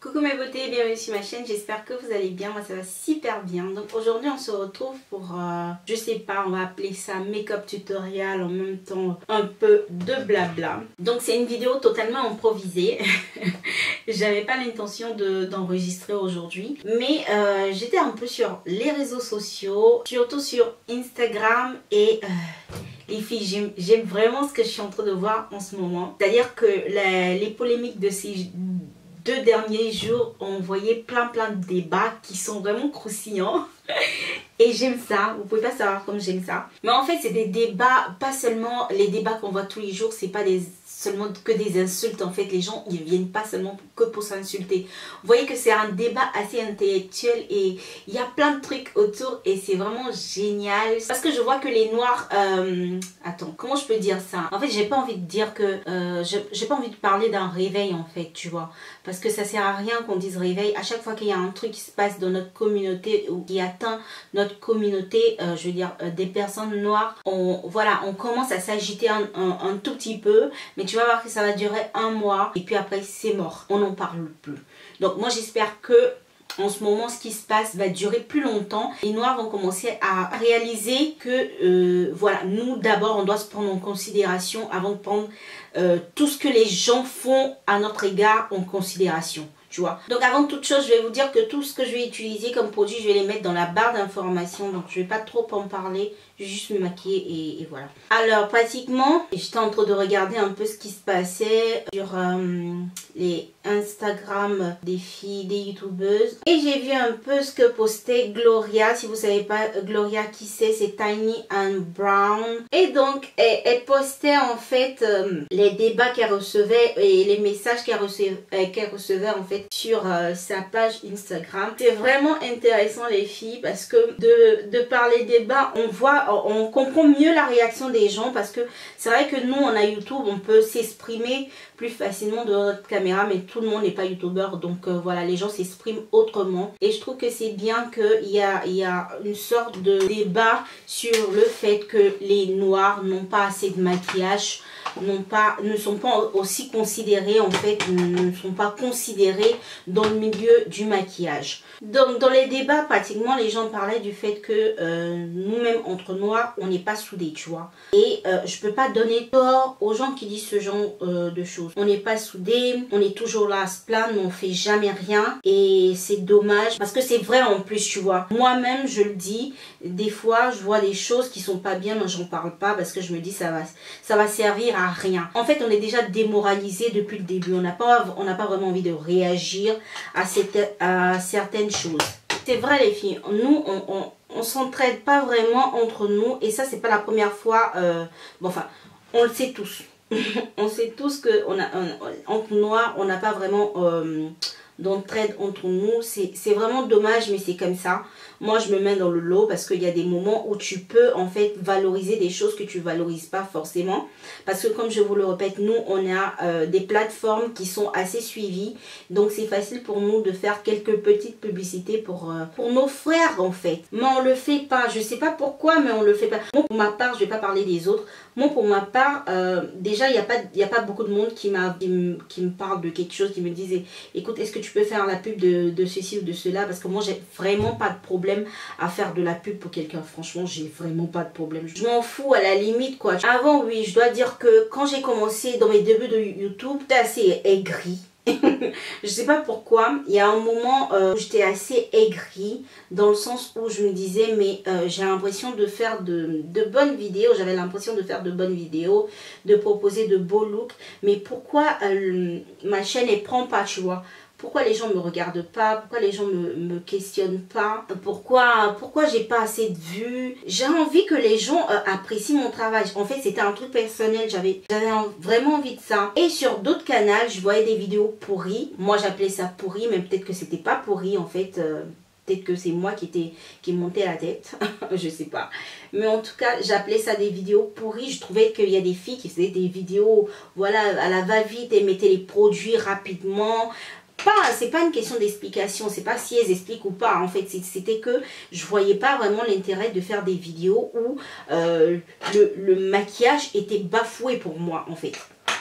Coucou mes beautés, bienvenue sur ma chaîne, j'espère que vous allez bien, moi ça va super bien. Donc aujourd'hui on se retrouve pour, je sais pas, on va appeler ça make-up tutoriel, en même temps un peu de blabla. Donc c'est une vidéo totalement improvisée, j'avais pas l'intention d'enregistrer aujourd'hui. Mais j'étais un peu sur les réseaux sociaux, surtout sur Instagram et... les filles, j'aime vraiment ce que je suis en train de voir en ce moment. C'est-à-dire que les polémiques de ces 2 derniers jours, on voyait plein de débats qui sont vraiment croustillants. Et j'aime ça, vous pouvez pas savoir comme j'aime ça. Mais en fait, c'est des débats, pas seulement les débats qu'on voit tous les jours, c'est pas seulement que des insultes. En fait, les gens, ils viennent pas seulement que pour s'insulter. Vous voyez que c'est un débat assez intellectuel et il y a plein de trucs autour et c'est vraiment génial. Parce que je vois que les noirs... attends, comment je peux dire ça? En fait, j'ai pas envie de dire que... j'ai pas envie de parler d'un réveil, en fait, tu vois. Parce que ça sert à rien qu'on dise réveil. À chaque fois qu'il y a un truc qui se passe dans notre communauté ou qui atteint notre communauté, je veux dire, des personnes noires, on commence à s'agiter un tout petit peu. Mais tu vas voir que ça va durer 1 mois et puis après c'est mort, on n'en parle plus. Donc moi j'espère que en ce moment ce qui se passe va durer plus longtemps. Les noirs vont commencer à réaliser que voilà, nous d'abord on doit se prendre en considération avant de prendre tout ce que les gens font à notre égard en considération. Tu vois. Donc avant toute chose, je vais vous dire que tout ce que je vais utiliser comme produit, je vais les mettre dans la barre d'informations. Donc je vais pas trop en parler, je vais juste me maquiller et voilà. Alors pratiquement, j'étais en train de regarder un peu ce qui se passait sur les Instagram des filles, des youtubeuses. Et j'ai vu un peu ce que postait Gloria. Si vous savez pas Gloria qui c'est Tiny and Brown. Et donc elle postait en fait les débats qu'elle recevait et les messages qu'elle recevait en fait sur sa page Instagram. C'est vraiment intéressant les filles parce que de par les débats on comprend mieux la réaction des gens, parce que c'est vrai que nous on a YouTube, on peut s'exprimer plus facilement devant notre caméra, mais tout le monde n'est pas youtubeur, donc voilà, les gens s'expriment autrement et je trouve que c'est bien qu'il y a une sorte de débat sur le fait que les noirs n'ont pas assez de maquillage, ne sont pas aussi considérés, en fait, ne sont pas considérés dans le milieu du maquillage. Donc dans les débats, pratiquement les gens parlaient du fait que nous-mêmes entre noirs, on n'est pas soudés, tu vois. Et je peux pas donner tort aux gens qui disent ce genre de choses. On n'est pas soudés, on est toujours là à se plaindre, mais on fait jamais rien. Et c'est dommage parce que c'est vrai en plus, tu vois. Moi-même, je le dis, des fois, je vois des choses qui sont pas bien, mais j'en parle pas parce que je me dis ça va servir à rien. En fait, on est déjà démoralisé depuis le début. On n'a pas vraiment envie de réagir à certaines choses. C'est vrai les filles, nous on s'entraide pas vraiment entre nous et ça c'est pas la première fois. Bon enfin, on le sait tous. On sait tous que entre noirs on n'a pas vraiment d'entraide entre nous. C'est vraiment dommage, mais c'est comme ça. Moi je me mets dans le lot parce qu'il y a des moments où tu peux en fait valoriser des choses que tu valorises pas forcément, parce que comme je vous le répète, nous on a des plateformes qui sont assez suivies, donc c'est facile pour nous de faire quelques petites publicités pour nos frères en fait, mais on le fait pas. Je sais pas pourquoi, mais on le fait pas. Moi pour ma part, je vais pas parler des autres. Moi pour ma part, déjà il y a pas beaucoup de monde qui me parle de quelque chose, qui me disent écoute, est-ce que tu peux faire la pub de ceci ou de cela, parce que moi j'ai vraiment pas de problème à faire de la pub pour quelqu'un. Franchement, j'ai vraiment pas de problème. Je m'en fous à la limite quoi. Avant, oui, je dois dire que quand j'ai commencé dans mes débuts de YouTube, j'étais assez aigrie. Je sais pas pourquoi, il y a un moment où j'étais assez aigrie, dans le sens où je me disais mais j'ai l'impression de faire de bonnes vidéos, j'avais l'impression de faire de bonnes vidéos, de proposer de beaux looks, mais pourquoi ma chaîne elle prend pas, tu vois? Pourquoi les gens me regardent pas? Pourquoi les gens me questionnent pas? Pourquoi j'ai pas assez de vues? J'ai envie que les gens apprécient mon travail. En fait, c'était un truc personnel. J'avais vraiment envie de ça. Et sur d'autres canaux, je voyais des vidéos pourries. Moi, j'appelais ça pourri, mais peut-être que c'était pas pourri en fait. Peut-être que c'est moi qui montais la tête, je sais pas. Mais en tout cas, j'appelais ça des vidéos pourries. Je trouvais qu'il y a des filles qui faisaient des vidéos, voilà, à la va-vite et mettaient les produits rapidement. C'est pas une question d'explication, c'est pas si elles expliquent ou pas. En fait, c'était que je voyais pas vraiment l'intérêt de faire des vidéos où le maquillage était bafoué pour moi, en fait.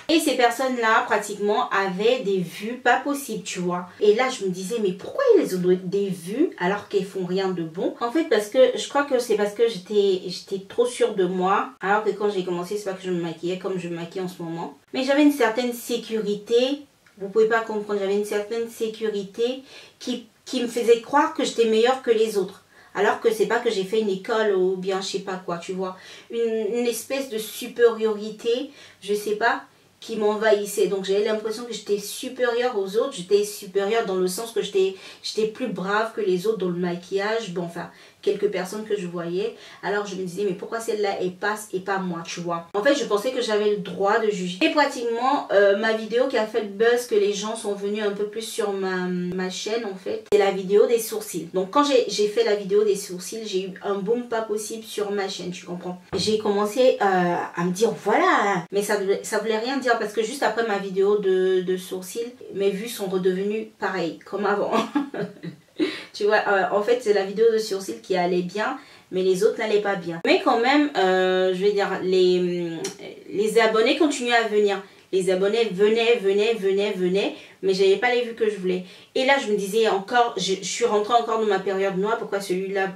Et ces personnes-là, pratiquement, avaient des vues pas possibles, tu vois. Et là, je me disais, mais pourquoi ils ont des vues alors qu'elles font rien de bon? En fait, parce que je crois que c'est parce que j'étais trop sûre de moi. Alors que quand j'ai commencé, c'est pas que je me maquillais comme je me maquille en ce moment. Mais j'avais une certaine sécurité. Vous pouvez pas comprendre, j'avais une certaine sécurité qui me faisait croire que j'étais meilleure que les autres. Alors que c'est pas que j'ai fait une école ou bien je sais pas quoi, tu vois. Une espèce de supériorité, je sais pas, qui m'envahissait. Donc j'avais l'impression que j'étais supérieure aux autres. J'étais supérieure dans le sens que j'étais plus brave que les autres dans le maquillage. Bon, enfin, quelques personnes que je voyais. Alors je me disais, mais pourquoi celle-là elle passe et pas moi, tu vois. En fait, je pensais que j'avais le droit de juger. Et pratiquement, ma vidéo qui a fait le buzz, que les gens sont venus un peu plus sur ma chaîne, en fait, c'est la vidéo des sourcils. Donc quand j'ai fait la vidéo des sourcils, j'ai eu un boom pas possible sur ma chaîne, tu comprends. J'ai commencé à me dire, voilà. Mais ça voulait rien dire parce que juste après ma vidéo de sourcils, mes vues sont redevenues pareilles, comme avant. Tu vois, en fait, c'est la vidéo de sourcils qui allait bien, mais les autres n'allaient pas bien. Mais quand même, je vais dire, les abonnés continuaient à venir. Les abonnés venaient, mais j'avais pas les vues que je voulais. Et là, je me disais encore, je suis rentrée encore dans ma période noire, pourquoi celui-là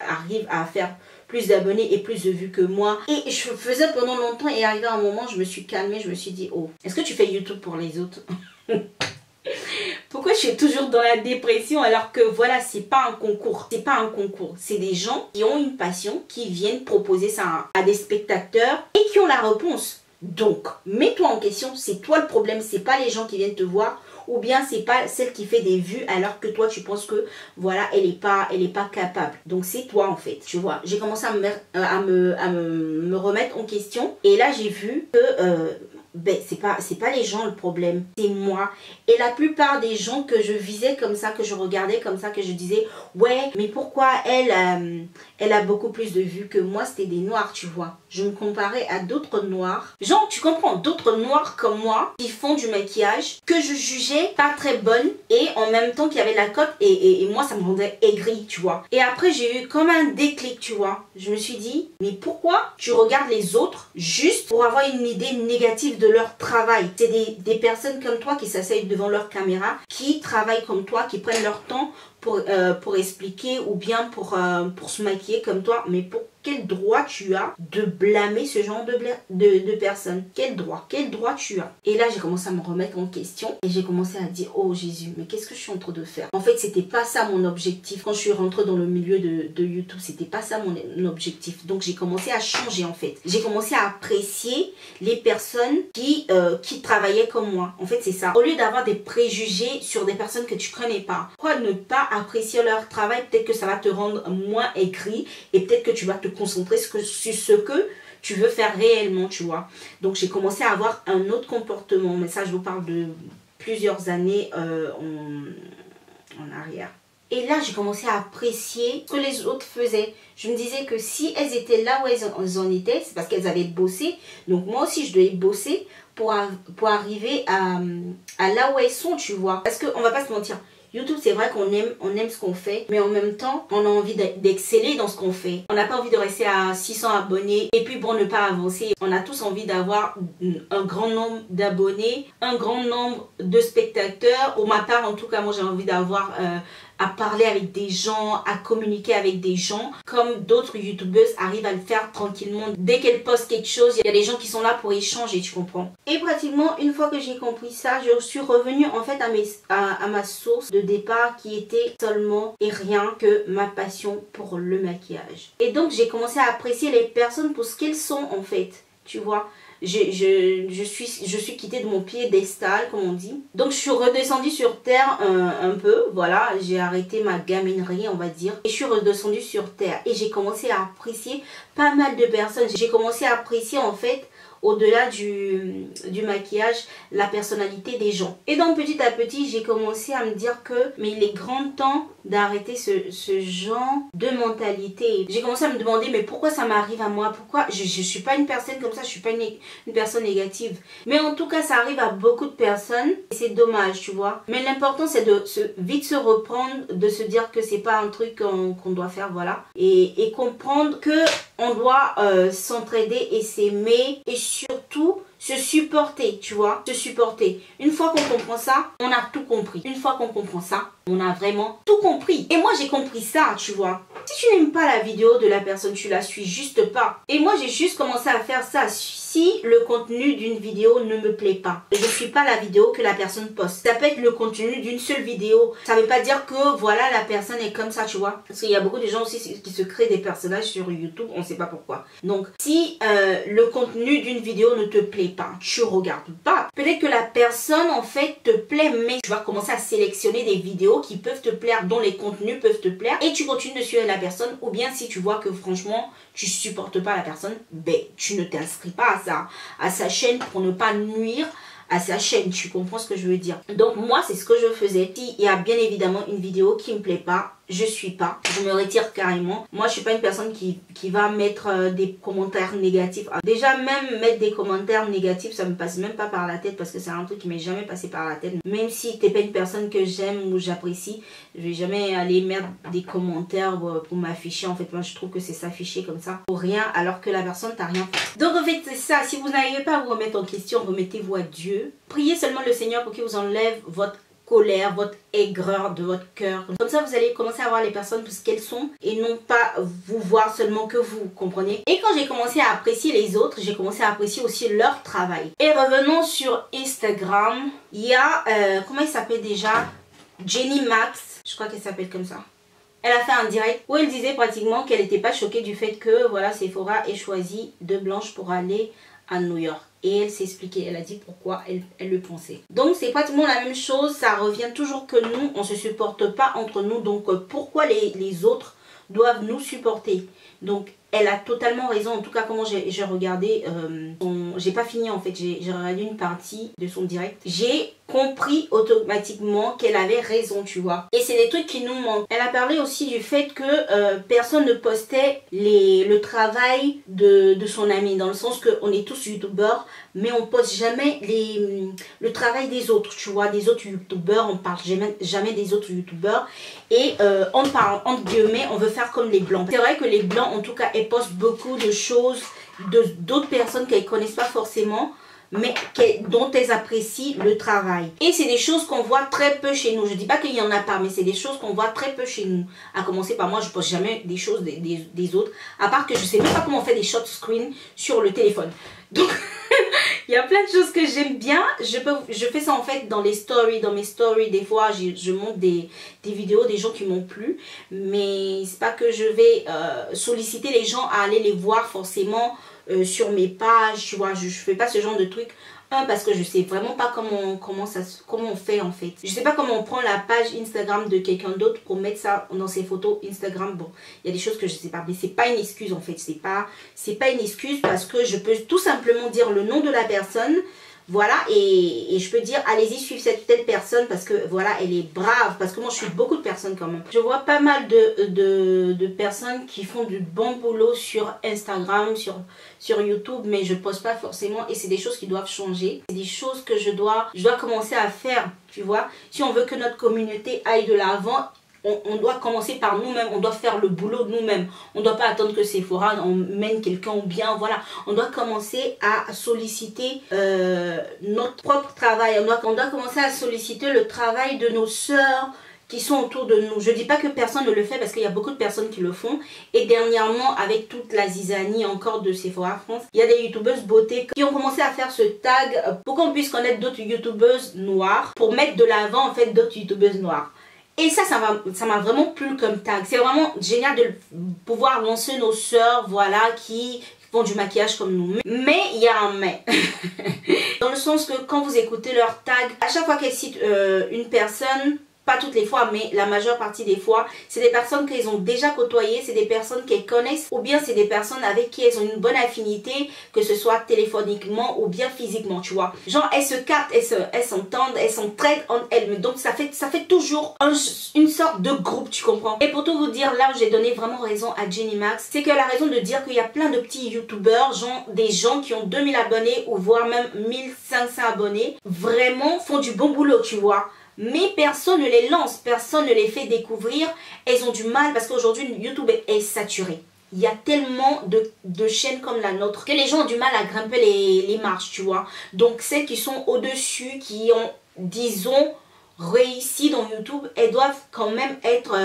arrive à faire plus d'abonnés et plus de vues que moi. Et je faisais pendant longtemps et arrivé à un moment, je me suis calmée, je me suis dit, oh, est-ce que tu fais YouTube pour les autres? Pourquoi je suis toujours dans la dépression alors que voilà, c'est pas un concours. C'est pas un concours. C'est des gens qui ont une passion, qui viennent proposer ça à des spectateurs et qui ont la réponse. Donc, mets-toi en question, c'est toi le problème, c'est pas les gens qui viennent te voir ou bien c'est pas celle qui fait des vues alors que toi tu penses que voilà, elle est pas capable. Donc c'est toi en fait, tu vois. J'ai commencé à me remettre en question et là j'ai vu que ben, c'est pas les gens le problème, c'est moi. Et la plupart des gens que je visais comme ça, que je regardais comme ça, que je disais ouais, mais pourquoi elle a beaucoup plus de vues que moi, c'était des noirs, tu vois. Je me comparais à d'autres noirs. Genre, tu comprends, d'autres noirs comme moi qui font du maquillage que je jugeais pas très bonne et en même temps qu'il y avait la cote et moi ça me rendait aigrie, tu vois. Et après j'ai eu comme un déclic, tu vois. Je me suis dit, mais pourquoi tu regardes les autres juste pour avoir une idée négative de leur travail? C'est des personnes comme toi qui s'asseyent devant leur caméra, qui travaillent comme toi, qui prennent leur temps pour expliquer ou bien pour se maquiller comme toi. Mais pour quel droit tu as de blâmer ce genre de personnes? Quel droit tu as? Et là j'ai commencé à me remettre en question et j'ai commencé à dire, oh Jésus, mais qu'est-ce que je suis en train de faire? En fait c'était pas ça mon objectif. Quand je suis rentrée dans le milieu de YouTube, c'était pas ça mon objectif. Donc j'ai commencé à changer en fait. J'ai commencé à apprécier les personnes qui travaillaient comme moi. En fait c'est ça. Au lieu d'avoir des préjugés sur des personnes que tu connais pas, pourquoi ne pas apprécier leur travail? Peut-être que ça va te rendre moins aigri et peut-être que tu vas te concentrer sur ce que tu veux faire réellement, tu vois. Donc j'ai commencé à avoir un autre comportement, mais ça je vous parle de plusieurs années en arrière. Et là j'ai commencé à apprécier ce que les autres faisaient. Je me disais que si elles étaient là où elles en étaient, c'est parce qu'elles avaient bossé. Donc moi aussi je devais bosser pour arriver à là où elles sont, tu vois. Parce qu'on va pas se mentir, YouTube, c'est vrai qu'on aime ce qu'on fait, mais en même temps, on a envie d'exceller dans ce qu'on fait. On n'a pas envie de rester à 600 abonnés et puis bon, ne pas avancer. On a tous envie d'avoir un grand nombre d'abonnés, un grand nombre de spectateurs. Pour ma part, en tout cas, moi, j'ai envie d'avoir à parler avec des gens, à communiquer avec des gens, comme d'autres youtubeuses arrivent à le faire tranquillement. Dès qu'elles postent quelque chose, il y a des gens qui sont là pour échanger, tu comprends. Et pratiquement, une fois que j'ai compris ça, je suis revenue en fait à ma source de départ qui était seulement et rien que ma passion pour le maquillage. Et donc, j'ai commencé à apprécier les personnes pour ce qu'elles sont en fait, tu vois. Je suis quittée de mon piédestal, comme on dit. Donc je suis redescendue sur terre un peu, voilà, j'ai arrêté ma gaminerie, on va dire, et je suis redescendue sur terre et j'ai commencé à apprécier pas mal de personnes. J'ai commencé à apprécier en fait, au-delà du maquillage, la personnalité des gens. Et donc petit à petit, j'ai commencé à me dire que mais il est grand temps d'arrêter ce genre de mentalité. J'ai commencé à me demander mais pourquoi ça m'arrive à moi? Pourquoi je suis pas une personne comme ça, je suis pas une personne négative. Mais en tout cas, ça arrive à beaucoup de personnes et c'est dommage, tu vois. Mais l'important c'est de vite se reprendre, de se dire que c'est pas un truc qu'on doit faire, voilà. Et comprendre que on doit s'entraider et s'aimer et surtout se supporter, tu vois, se supporter. Une fois qu'on comprend ça, on a tout compris. Une fois qu'on comprend ça, on a vraiment tout compris. Et moi, j'ai compris ça, tu vois. Si tu n'aimes pas la vidéo de la personne, tu la suis juste pas. Et moi, j'ai juste commencé à faire ça. Si le contenu d'une vidéo ne me plaît pas, je ne suis pas la vidéo que la personne poste. Ça peut être le contenu d'une seule vidéo. Ça ne veut pas dire que voilà, la personne est comme ça, tu vois. Parce qu'il y a beaucoup de gens aussi qui se créent des personnages sur YouTube, on ne sait pas pourquoi. Donc, si le contenu d'une vidéo ne te plaît pas, tu regardes pas. Peut-être que la personne, en fait, te plaît, mais tu vas commencer à sélectionner des vidéos qui peuvent te plaire, dont les contenus peuvent te plaire, et tu continues de suivre la personne. Ou bien si tu vois que franchement tu supportes pas la personne, ben tu ne t'inscris pas à sa chaîne pour ne pas nuire à sa chaîne. Tu comprends ce que je veux dire? Donc moi, c'est ce que je faisais. S'il y a bien évidemment une vidéo qui me plaît pas, je suis pas, je me retire carrément. Moi, je suis pas une personne qui va mettre des commentaires négatifs. Déjà, même mettre des commentaires négatifs, ça me passe même pas par la tête, parce que c'est un truc qui m'est jamais passé par la tête. Même si t'es pas une personne que j'aime ou j'apprécie, je vais jamais aller mettre des commentaires pour m'afficher. En fait, moi, je trouve que c'est s'afficher comme ça pour rien, alors que la personne t'a rien fait. Donc en fait, c'est ça. Si vous n'arrivez pas à vous remettre en question, remettez-vous à Dieu. Priez seulement le Seigneur pour qu'il vous enlève votre colère, votre aigreur de votre cœur. Comme ça, vous allez commencer à voir les personnes pour ce qu'elles sont et non pas vous voir seulement que vous, comprenez? Et quand j'ai commencé à apprécier les autres, j'ai commencé à apprécier aussi leur travail. Et revenons sur Instagram. Il y a, comment il s'appelle déjà? Jenny Max, je crois qu'elle s'appelle comme ça. Elle a fait un direct où elle disait pratiquement qu'elle n'était pas choquée du fait que voilà, Sephora ait choisi deux blanches pour aller à New York. Et elle s'est expliquée, elle a dit pourquoi elle le pensait. Donc c'est pratiquement la même chose, ça revient toujours que nous, on ne se supporte pas entre nous. Donc pourquoi les autres doivent nous supporter? Donc elle a totalement raison. En tout cas, comment j'ai regardé, j'ai pas fini en fait, j'ai regardé une partie de son direct. J'ai compris automatiquement qu'elle avait raison, tu vois. Et c'est des trucs qui nous manquent. Elle a parlé aussi du fait que personne ne postait le travail de son ami, dans le sens qu'on est tous youtubeurs, mais on poste jamais le travail des autres, tu vois, des autres youtubeurs. On parle jamais des autres youtubeurs. Et on parle, entre guillemets, on veut faire comme les blancs. C'est vrai que les blancs, en tout cas, elles postent beaucoup de choses d'autres personnes qu'elles connaissent pas forcément, mais dont elles apprécient le travail. Et c'est des choses qu'on voit très peu chez nous. Je dis pas qu'il y en a pas, mais c'est des choses qu'on voit très peu chez nous. À commencer par moi, je poste jamais des choses des autres, à part que je sais même pas comment on fait des short screen sur le téléphone. Donc il y a plein de choses que j'aime bien. Je fais ça en fait dans les stories, dans mes stories. Des fois je monte des vidéos des gens qui m'ont plu, mais c'est pas que je vais solliciter les gens à aller les voir forcément sur mes pages, tu vois. Je fais pas ce genre de truc. Parce que je sais vraiment pas comment on fait en fait. Je sais pas comment on prend la page Instagram de quelqu'un d'autre pour mettre ça dans ses photos Instagram. Bon, il y a des choses que je sais pas, mais c'est pas une excuse en fait. C'est pas une excuse, parce que je peux tout simplement dire le nom de la personne. Voilà, et je peux dire, allez-y, suivre cette telle personne parce que voilà, elle est brave. Parce que moi, je suis beaucoup de personnes quand même. Je vois pas mal de personnes qui font du bon boulot sur Instagram, sur YouTube, mais je poste pas forcément. Et c'est des choses qui doivent changer. C'est des choses que je dois commencer à faire, tu vois. Si on veut que notre communauté aille de l'avant, on doit commencer par nous-mêmes, on doit faire le boulot de nous-mêmes. On ne doit pas attendre que Sephora emmène quelqu'un ou bien, voilà. On doit commencer à solliciter notre propre travail. On doit commencer à solliciter le travail de nos sœurs qui sont autour de nous. Je dis pas que personne ne le fait, parce qu'il y a beaucoup de personnes qui le font. Et dernièrement, avec toute la zizanie encore de Sephora France, il y a des youtubeuses beauté qui ont commencé à faire ce tag pour qu'on puisse connaître d'autres youtubeuses noires, pour mettre de l'avant en fait d'autres youtubeuses noires. Et ça m'a vraiment plu comme tag. C'est vraiment génial de pouvoir lancer nos sœurs, voilà, qui font du maquillage comme nous. Mais il y a un mais. Dans le sens que quand vous écoutez leur tag, à chaque fois qu'elles citent une personne, pas toutes les fois, mais la majeure partie des fois, c'est des personnes qu'elles ont déjà côtoyées, c'est des personnes qu'elles connaissent, ou bien c'est des personnes avec qui elles ont une bonne affinité, que ce soit téléphoniquement ou bien physiquement, tu vois. Genre, elles se captent, elles s'entendent, elles s'entraident entre elles. Donc, ça fait toujours une sorte de groupe, tu comprends. Et pour tout vous dire, là où j'ai donné vraiment raison à Jenny Max, c'est qu'elle a raison de dire qu'il y a plein de petits youtubeurs, genre des gens qui ont 2000 abonnés ou voire même 1500 abonnés, vraiment font du bon boulot, tu vois. Mais personne ne les lance, personne ne les fait découvrir. Elles ont du mal parce qu'aujourd'hui YouTube est saturé. Il y a tellement de chaînes comme la nôtre que les gens ont du mal à grimper les marches, tu vois. Donc celles qui sont au-dessus, qui ont, disons, réussi dans YouTube, elles doivent quand même être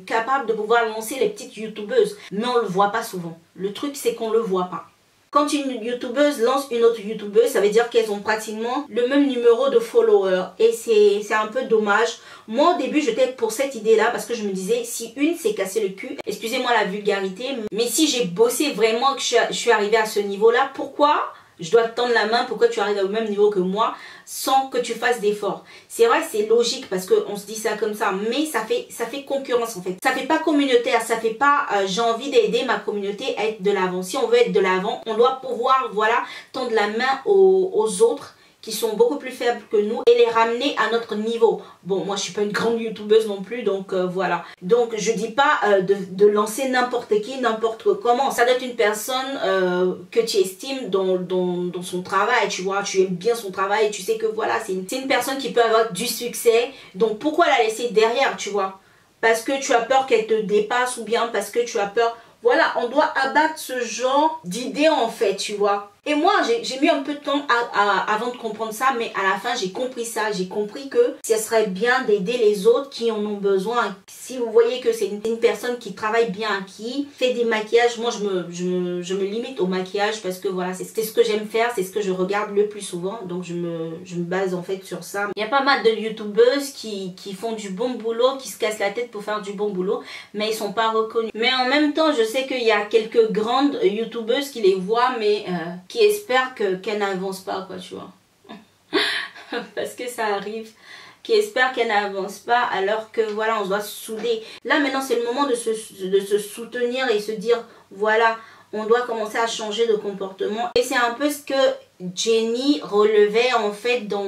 capables de pouvoir lancer les petites youtubeuses. Mais on le voit pas souvent. Le truc, c'est qu'on le voit pas. Quand une youtubeuse lance une autre youtubeuse, ça veut dire qu'elles ont pratiquement le même numéro de followers. Et c'est un peu dommage. Moi, au début, j'étais pour cette idée-là parce que je me disais, si une s'est cassé le cul, excusez-moi la vulgarité, mais si j'ai bossé vraiment, que je suis arrivée à ce niveau-là, pourquoi je dois te tendre la main, pourquoi tu arrives au même niveau que moi sans que tu fasses d'efforts? C'est vrai, c'est logique parce qu'on se dit ça comme ça, mais ça fait concurrence en fait. Ça fait pas communautaire, ça fait pas j'ai envie d'aider ma communauté à être de l'avant. Si on veut être de l'avant, on doit pouvoir, voilà, tendre la main aux autres qui sont beaucoup plus faibles que nous et les ramener à notre niveau. Bon, moi je suis pas une grande youtubeuse non plus, donc voilà. Donc je dis pas de lancer n'importe qui, n'importe comment. Ça doit être une personne que tu estimes dans son travail, tu vois. Tu aimes bien son travail, tu sais que voilà, c'est une personne qui peut avoir du succès. Donc pourquoi la laisser derrière, tu vois? Parce que tu as peur qu'elle te dépasse ou bien parce que tu as peur... Voilà, on doit abattre ce genre d'idées en fait, tu vois. Et moi, j'ai mis un peu de temps avant de comprendre ça, mais à la fin, j'ai compris ça. J'ai compris que ça serait bien d'aider les autres qui en ont besoin. Si vous voyez que c'est une personne qui travaille bien, qui fait des maquillages, moi, je me limite au maquillage parce que voilà, c'est ce que j'aime faire, c'est ce que je regarde le plus souvent. Donc, je me base en fait sur ça. Il y a pas mal de youtubeuses qui font du bon boulot, qui se cassent la tête pour faire du bon boulot, mais ils sont pas reconnus. Mais en même temps, je sais qu'il y a quelques grandes youtubeuses qui les voient, mais... qui espèrent qu'elle n'avance pas, quoi, tu vois. Parce que ça arrive. Qui espèrent qu'elle n'avance pas alors que, voilà, on doit se souder. Là, maintenant, c'est le moment de se soutenir et se dire, voilà, on doit commencer à changer de comportement. Et c'est un peu ce que Jenny relevait, en fait, dans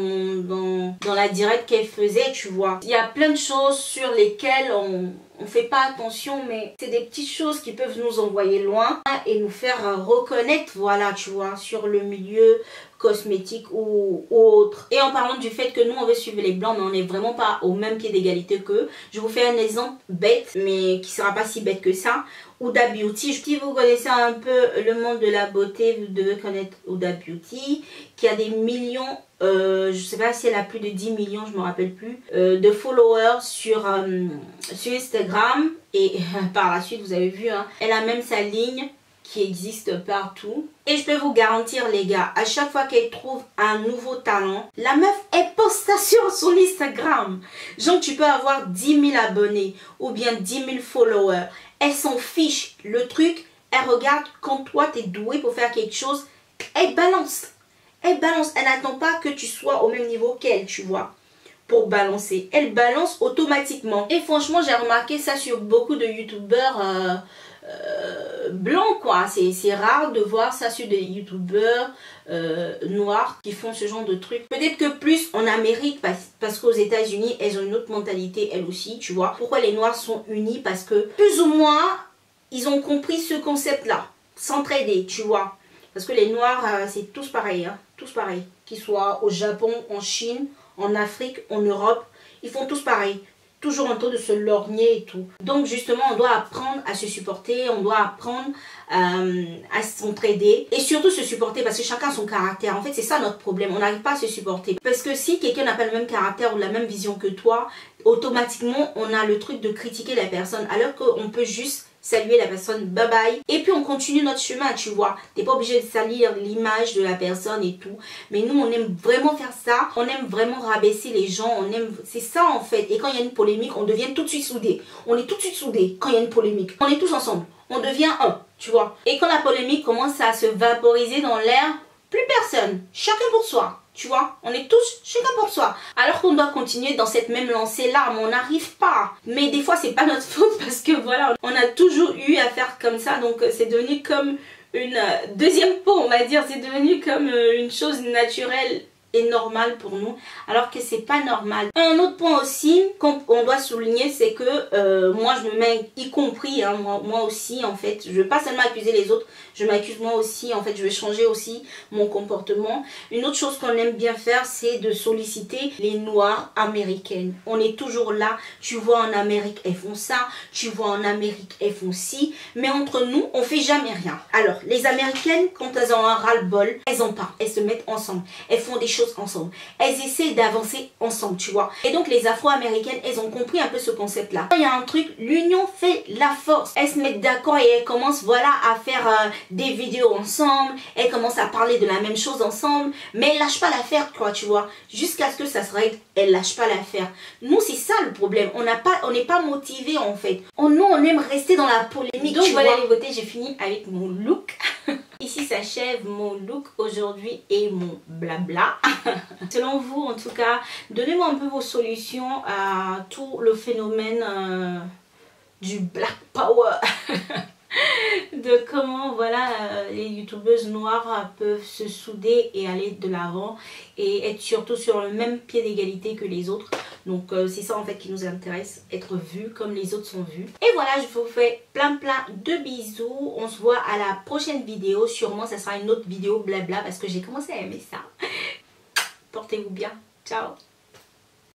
la direct qu'elle faisait, tu vois. Il y a plein de choses sur lesquelles on fait pas attention, mais c'est des petites choses qui peuvent nous envoyer loin et nous faire reconnaître, voilà, tu vois, sur le milieu cosmétique ou autre. Et en parlant du fait que nous on veut suivre les blancs, mais on n'est vraiment pas au même pied d'égalité qu'eux, je vous fais un exemple bête, mais qui sera pas si bête que ça. Huda Beauty, si vous connaissez un peu le monde de la beauté, vous devez connaître Huda Beauty, qui a des millions, je sais pas si elle a plus de 10 millions, je me rappelle plus, de followers sur Instagram. Et par la suite, vous avez vu, hein, elle a même sa ligne qui existe partout. Et je peux vous garantir les gars, à chaque fois qu'elle trouve un nouveau talent, la meuf, elle poste ça sur son Instagram. Genre tu peux avoir 10 000 abonnés ou bien 10 000 followers. Elle s'en fiche. Le truc, elle regarde quand toi t'es doué pour faire quelque chose, elle balance. Elle balance. Elle n'attend pas que tu sois au même niveau qu'elle, tu vois, pour balancer. Elle balance automatiquement. Et franchement, j'ai remarqué ça sur beaucoup de youtubeurs blancs, quoi. C'est rare de voir ça sur des youtubeurs noirs qui font ce genre de trucs. Peut-être que plus en Amérique, parce qu'aux États-Unis, elles ont une autre mentalité, elles aussi, tu vois. Pourquoi les noirs sont unis? Parce que plus ou moins, ils ont compris ce concept-là. S'entraider, tu vois. Parce que les noirs, c'est tous pareils, hein, tous pareils. Qu'ils soient au Japon, en Chine, en Afrique, en Europe, ils font tous pareil. Toujours en train de se lorgner et tout. Donc justement, on doit apprendre à se supporter, on doit apprendre à s'entraider et surtout se supporter parce que chacun a son caractère. En fait, c'est ça notre problème, on n'arrive pas à se supporter. Parce que si quelqu'un n'a pas le même caractère ou la même vision que toi, automatiquement, on a le truc de critiquer la personne alors qu'on peut juste saluer la personne, bye bye, et puis on continue notre chemin, tu vois. T'es pas obligé de salir l'image de la personne et tout, mais nous on aime vraiment faire ça, on aime vraiment rabaisser les gens, on aime, c'est ça en fait. Et quand il y a une polémique, on devient tout de suite soudés, on est tout de suite soudés quand il y a une polémique, on est tous ensemble, on devient un, tu vois. Et quand la polémique commence à se vaporiser dans l'air, plus personne, chacun pour soi. Tu vois, on est tous chacun pour soi. Alors qu'on doit continuer dans cette même lancée-là, mais on n'arrive pas. Mais des fois, c'est pas notre faute parce que voilà, on a toujours eu à faire comme ça. Donc, c'est devenu comme une deuxième peau, on va dire. C'est devenu comme une chose naturelle et normale pour nous. Alors que c'est pas normal. Un autre point aussi, qu'on doit souligner, c'est que moi je me mets, y compris, hein, moi aussi en fait, je ne veux pas seulement accuser les autres, je m'accuse moi aussi, en fait je vais changer aussi mon comportement. Une autre chose qu'on aime bien faire, c'est de solliciter les noirs américaines. On est toujours là, tu vois en Amérique elles font ça, tu vois en Amérique elles font ci, mais entre nous on fait jamais rien. Alors les américaines, quand elles ont un ras-le-bol, elles en parlent, elles se mettent ensemble, elles font des choses ensemble, elles essaient d'avancer ensemble, tu vois. Et donc les afro-américaines, elles ont compris un peu ce concept là. Il y a un truc, l'union fait la force. Elles se mettent d'accord et elles commencent, voilà, à faire des vidéos ensemble, elles commencent à parler de la même chose ensemble, mais elles lâchent pas l'affaire, quoi, tu vois, jusqu'à ce que ça se règle. Elles lâchent pas l'affaire. Nous c'est ça le problème, on n'est pas motivé en fait. Nous on aime rester dans la polémique. Donc voilà les beautés, j'ai fini avec mon look. Ici s'achève mon look aujourd'hui et mon blabla. Selon vous, en tout cas, donnez-moi un peu vos solutions à tout le phénomène du Black Power. De comment voilà les youtubeuses noires peuvent se souder et aller de l'avant et être surtout sur le même pied d'égalité que les autres. Donc c'est ça en fait qui nous intéresse, être vus comme les autres sont vus. Et voilà, je vous fais plein de bisous. On se voit à la prochaine vidéo. Sûrement ça sera une autre vidéo blabla parce que j'ai commencé à aimer ça. Portez-vous bien. Ciao.